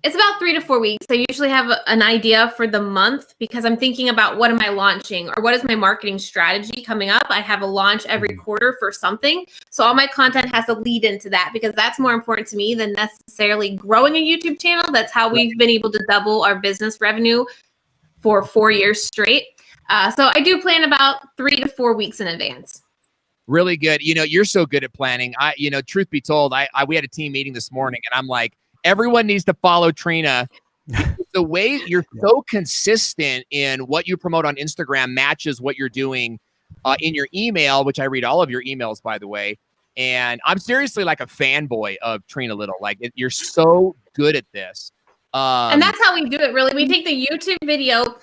it's about 3 to 4 weeks. I usually have an idea for the month because I'm thinking about what am I launching or what is my marketing strategy coming up. I have a launch every quarter for something. So all my content has to lead into that because that's more important to me than necessarily growing a YouTube channel. That's how we've been able to double our business revenue for 4 years straight. So I do plan about 3 to 4 weeks in advance. Really good. You know, you're so good at planning. Truth be told, we had a team meeting this morning, and I'm like, everyone needs to follow Trina. The way you're so consistent in what you promote on Instagram matches what you're doing in your email, which I read all of your emails, by the way. And I'm seriously like a fanboy of Trina Little. Like, you're so good at this. And that's how we do it, really. We take the YouTube video,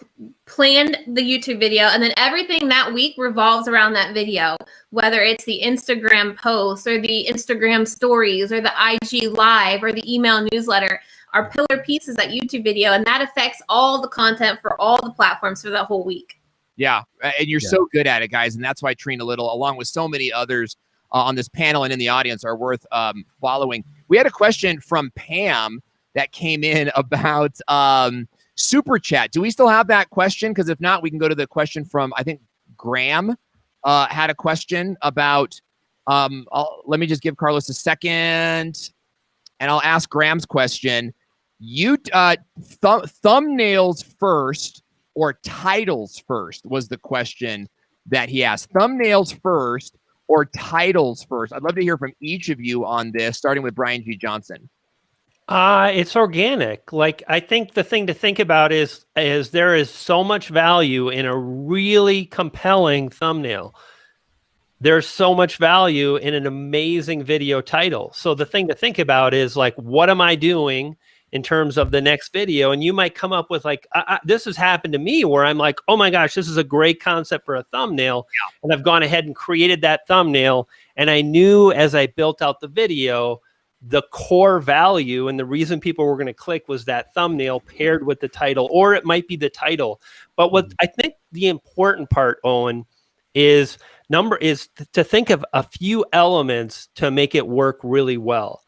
plan the YouTube video, and then everything that week revolves around that video, whether it's the Instagram posts or the Instagram stories or the IG live or the email newsletter. Our pillar piece is that YouTube video, and that affects all the content for all the platforms for that whole week. Yeah, and you're so good at it, guys. And that's why Trina Little, along with so many others on this panel and in the audience, are worth following. We had a question from Pam that came in about Super Chat. Do we still have that question? Because if not, we can go to the question from, I think, Graham had a question about, let me just give Carlos a second, and I'll ask Graham's question. Thumbnails first or titles first was the question that he asked. Thumbnails first or titles first? I'd love to hear from each of you on this, starting with Brian G. Johnson. It's organic. Like, I think the thing to think about is there is so much value in a really compelling thumbnail. There's so much value in an amazing video title. So the thing to think about is like, what am I doing in terms of the next video? And you might come up with like, this has happened to me where I'm like, oh my gosh, this is a great concept for a thumbnail. Yeah. And I've gone ahead and created that thumbnail. And I knew as I built out the video, the core value and the reason people were going to click was that thumbnail paired with the title, or it might be the title. But what I think the important part, Owen, is to think of a few elements to make it work really well.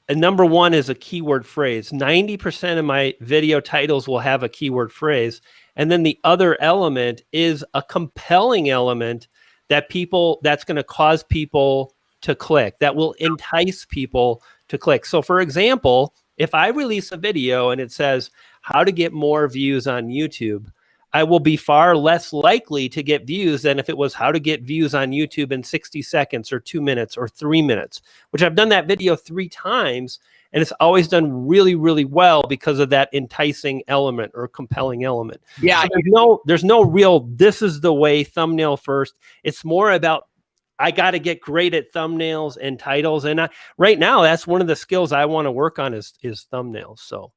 And number one is a keyword phrase. 90% of my video titles will have a keyword phrase. And then the other element is a compelling element that's going to cause people to click, that will entice people to click. So for example, if I release a video and it says how to get more views on YouTube, I will be far less likely to get views than if it was how to get views on YouTube in 60 seconds or 2 minutes or 3 minutes, which I've done that video 3 times and it's always done really, really well because of that enticing element or compelling element. Yeah. So there's no real, this is the way, thumbnail first. It's more about, I got to get great at thumbnails and titles. And right now, that's one of the skills I want to work on is thumbnails. So,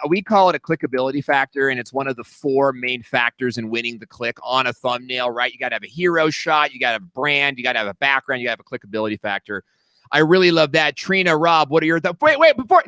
we call it a clickability factor, and it's one of the 4 main factors in winning the click on a thumbnail, right? You got to have a hero shot. You got to have a brand. You got to have a background. You got to have a clickability factor. I really love that. Trina, Rob, what are your thoughts? Wait, before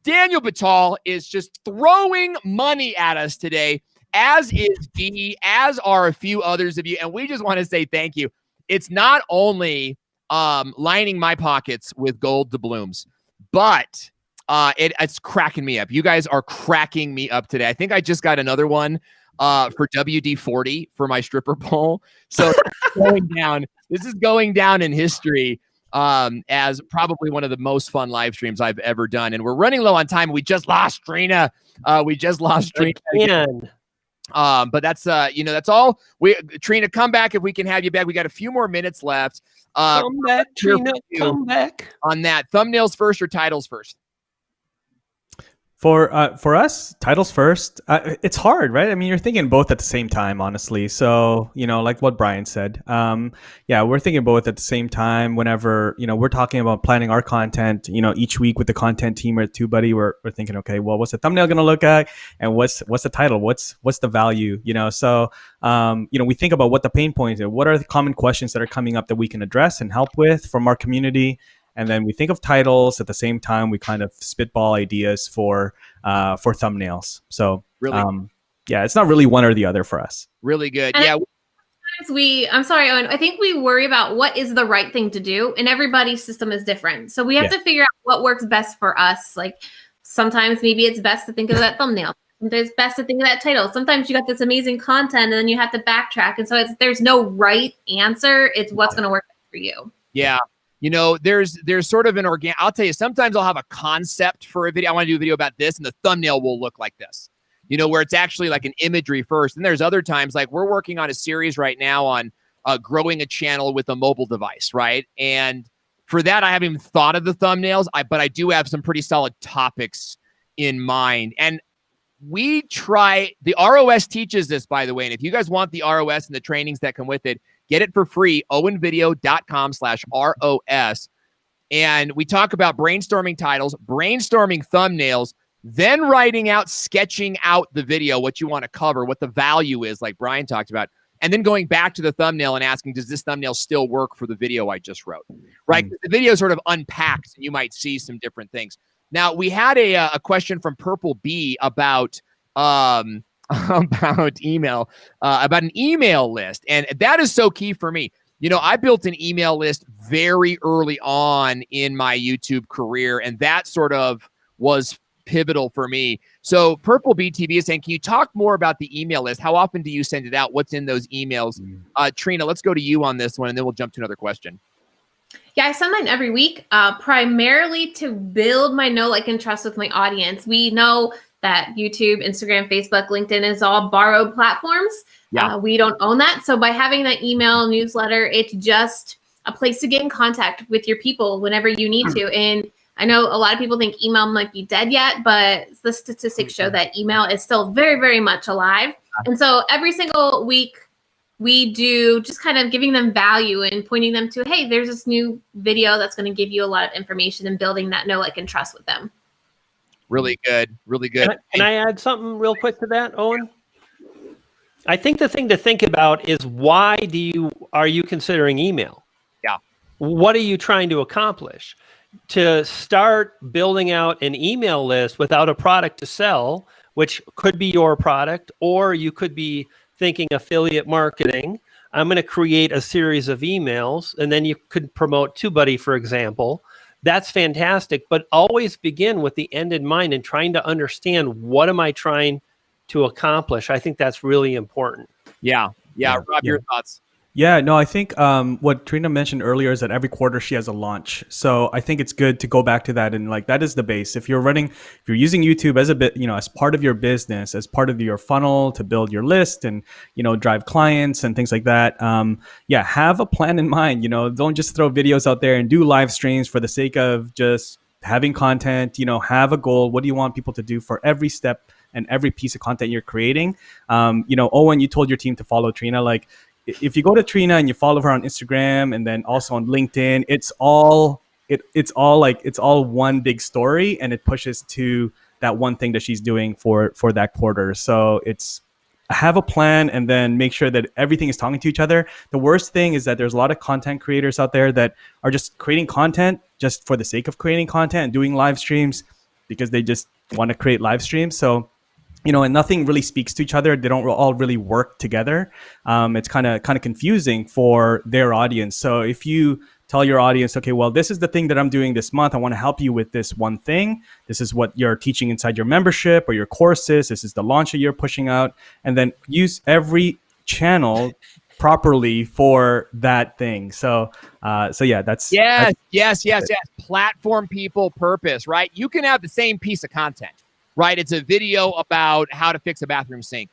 Daniel Batal is just throwing money at us today, as is Dee, as are a few others of you. And we just want to say thank you. It's not only lining my pockets with gold doubloons, but it's cracking me up. You guys are cracking me up today. I think I just got another one for WD-40 for my stripper pole. So going down. This is going down in history as probably one of the most fun live streams I've ever done. And we're running low on time. We just lost Trina. Again. But that's that's all. Trina, come back if we can have you back. We got a few more minutes left. Come back, Trina. Come back. On that, thumbnails first or titles first? For us, titles first. It's hard, right? I mean, you're thinking both at the same time, honestly. So, like what Brian said. Yeah, we're thinking both at the same time. Whenever we're talking about planning our content, each week with the content team at Tubebuddy, we're thinking, okay, well, what's the thumbnail going to look like, and what's the title, what's the value, So, we think about what the pain points are, what are the common questions that are coming up that we can address and help with from our community. And then we think of titles at the same time. We kind of spitball ideas for thumbnails. So really, yeah, it's not really one or the other for us. Really good. And Yeah. I'm sorry, Owen. I think we worry about what is the right thing to do, and everybody's system is different. So we have to figure out what works best for us. Like sometimes maybe it's best to think of that thumbnail. Sometimes it's best to think of that title. Sometimes you got this amazing content and then you have to backtrack. And so there's no right answer. It's what's going to work for you. Yeah. There's sort of an I'll tell you, sometimes I'll have a concept for a video. I want to do a video about this, and the thumbnail will look like this, where it's actually like an imagery first. And there's other times, like we're working on a series right now on growing a channel with a mobile device, right? And for that, I haven't even thought of the thumbnails, but I do have some pretty solid topics in mind. And the ROS teaches this, by the way. And if you guys want the ROS and the trainings that come with it, get it for free, owenvideo.com/ROS. And we talk about brainstorming titles, brainstorming thumbnails, then sketching out the video, what you want to cover, what the value is, like Brian talked about, and then going back to the thumbnail and asking, does this thumbnail still work for the video I just wrote? Right? The video sort of unpacks, and you might see some different things. Now, we had a question from Purple Bee about email, about an email list. And that is so key for me. I built an email list very early on in my YouTube career, and that sort of was pivotal for me. So Purple BTV is saying, can you talk more about the email list? How often do you send it out? What's in those emails? Trina, let's go to you on this one, and then we'll jump to another question. Yeah, I send mine every week, primarily to build my know, like, and trust with my audience. We know that YouTube, Instagram, Facebook, LinkedIn is all borrowed platforms. Yeah. We don't own that. So by having that email newsletter, it's just a place to get in contact with your people whenever you need to. And I know a lot of people think email might be dead yet, but the statistics show that email is still very, very much alive. And so every single week we do just kind of giving them value and pointing them to, hey, there's this new video that's going to give you a lot of information and building that know, like, and trust with them. Really good. Really good. Can I add something real quick to that, Owen? I think the thing to think about is, why are you considering email? Yeah. What are you trying to accomplish? To start building out an email list without a product to sell, which could be your product, or you could be thinking affiliate marketing. I'm going to create a series of emails, and then you could promote Tubebuddy, for example. That's fantastic, but always begin with the end in mind and trying to understand, what am I trying to accomplish? I think that's really important. Yeah. Rob, your thoughts? Yeah, no, I think what Trina mentioned earlier is that every quarter she has a launch. So I think it's good to go back to that, and like that is the base. If you're using YouTube as a bit, as part of your business, as part of your funnel to build your list and drive clients and things like that. Have a plan in mind. Don't just throw videos out there and do live streams for the sake of just having content. Have a goal. What do you want people to do for every step and every piece of content you're creating? Owen, you told your team to follow Trina. Like, if you go to Trina and you follow her on Instagram and then also on LinkedIn, it's all one big story, and it pushes to that one thing that she's doing for that quarter. So it's have a plan and then make sure that everything is talking to each other. The worst thing is that there's a lot of content creators out there that are just creating content just for the sake of creating content and doing live streams because they just want to create live streams. So and nothing really speaks to each other. They don't all really work together. It's kind of confusing for their audience. So if you tell your audience, okay, well, this is the thing that I'm doing this month. I want to help you with this one thing. This is what you're teaching inside your membership or your courses. This is the launch that you're pushing out. And then use every channel properly for that thing. So yeah, that's... Yes. Platform, people, purpose, right? You can have the same piece of content. Right, it's a video about how to fix a bathroom sink,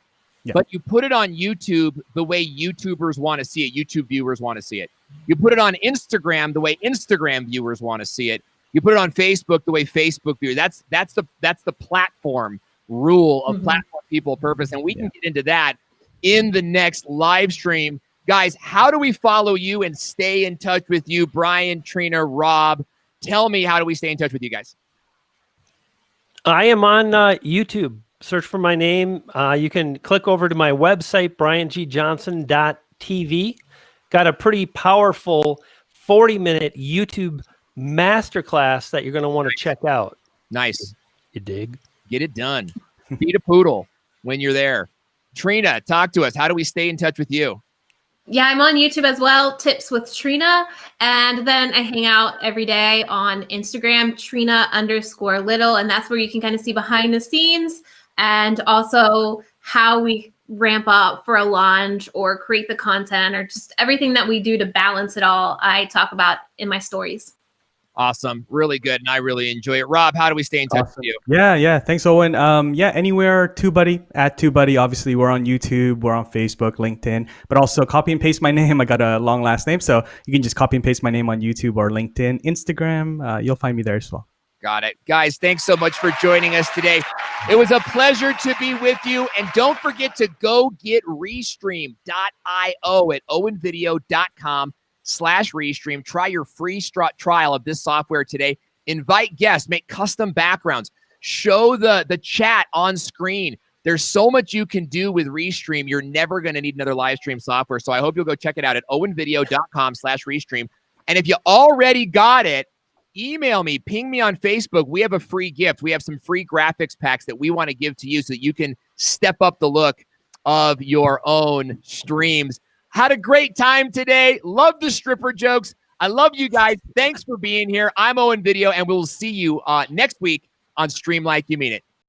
but you put it on YouTube the way YouTubers want to see it. YouTube viewers want to see it. You put it on Instagram the way Instagram viewers want to see it. You put it on Facebook the way Facebook views. That's the platform rule of platform people purpose. And we can get into that in the next live stream. Guys, how do we follow you and stay in touch with you? Brian, Trina, Rob, tell me, how do we stay in touch with you guys? I am on YouTube. Search for my name. You can click over to my website, briangjohnson.tv. Got a pretty powerful 40-minute YouTube masterclass that you're going to want to check out. Nice. You dig? Get it done. Feed a poodle when you're there. Trina, talk to us. How do we stay in touch with you? Yeah, I'm on YouTube as well, Tips with Trina. And then I hang out every day on Instagram, Trina_little. And that's where you can kind of see behind the scenes and also how we ramp up for a launch or create the content or just everything that we do to balance it all. I talk about in my stories. Awesome. Really good. And I really enjoy it. Rob, how do we stay in touch with you? Yeah. Thanks, Owen. Anywhere, Tubebuddy, at Tubebuddy. Obviously, we're on YouTube, we're on Facebook, LinkedIn, but also copy and paste my name. I got a long last name, so you can just copy and paste my name on YouTube or LinkedIn, Instagram. You'll find me there as well. Got it. Guys, thanks so much for joining us today. It was a pleasure to be with you. And don't forget to go get Restream.io at owenvideo.com/Restream. Try your free trial of this software today. Invite guests, make custom backgrounds, show the chat on screen. There's so much you can do with Restream. You're never going to need another live stream software. So I hope you'll go check it out at owenvideo.com/Restream. And if you already got it, email me, ping me on Facebook. We have a free gift. We have some free graphics packs that we want to give to you so that you can step up the look of your own streams. Had a great time today. Love the stripper jokes. I love you guys. Thanks for being here. I'm Owen Video, and we'll see you next week on Stream Like You Mean It.